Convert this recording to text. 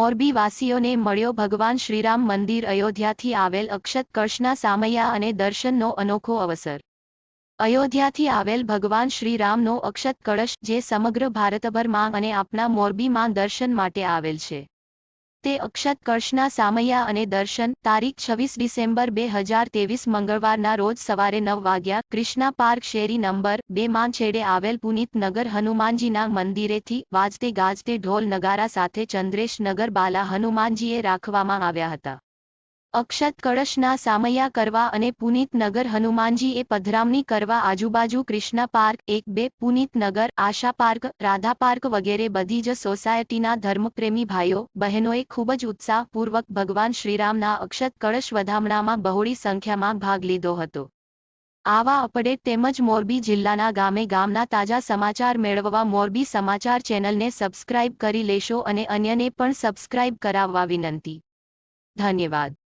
મોરબી વાસીઓને મળ્યો ભગવાન શ્રીરામ મંદિર અયોધ્યાથી આવેલ અક્ષત કળશના સામૈયા અને દર્શનનો અનોખો અવસર। અયોધ્યાથી આવેલ ભગવાન શ્રીરામનો અક્ષત કળશ જે સમગ્ર ભારતભરમાં અને આપણા મોરબીમાં દર્શન માટે આવેલ છે તે અક્ષત કળશના સામૈયા અને દર્શન તારીખ 26 ડિસેમ્બર 2023 મંગળવારના રોજ સવારે 9 વાગ્યા ક્રિષ્ના પાર્ક શેરી નંબર 2 માં છેડે આવેલ પુનિત નગર હનુમાનજીના મંદિરેથી વાજતે ગાજતે ઢોલ નગારા સાથે ચંદ્રેશ નગર બાલા હનુમાનજીએ રાખવામાં આવ્યા હતા। અક્ષત કળશના સામૈયા કરવા અને પુનિત નગર હનુમાનજીએ પધરામણી કરવા આજુબાજુ ક્રિષ્ના પાર્ક 1-2 પુનિત નગર આશા પાર્ક રાધા પાર્ક વગેરે બધી જ સોસાયટીના ધર્મપ્રેમી ભાઈઓ બહેનોએ ખૂબ જ ઉત્સાહપૂર્વક ભગવાન શ્રીરામના અક્ષત કળશ વધામણામાં બહોળી સંખ્યામાં ભાગ લીધો હતો। આવા અપડેટ તેમજ મોરબી જિલ્લાના ગામે ગામના તાજા સમાચાર મેળવવા મોરબી સમાચાર ચેનલને સબસ્ક્રાઇબ કરી લેશો અને અન્યને પણ સબસ્ક્રાઇબ કરાવવા વિનંતી। ધન્યવાદ।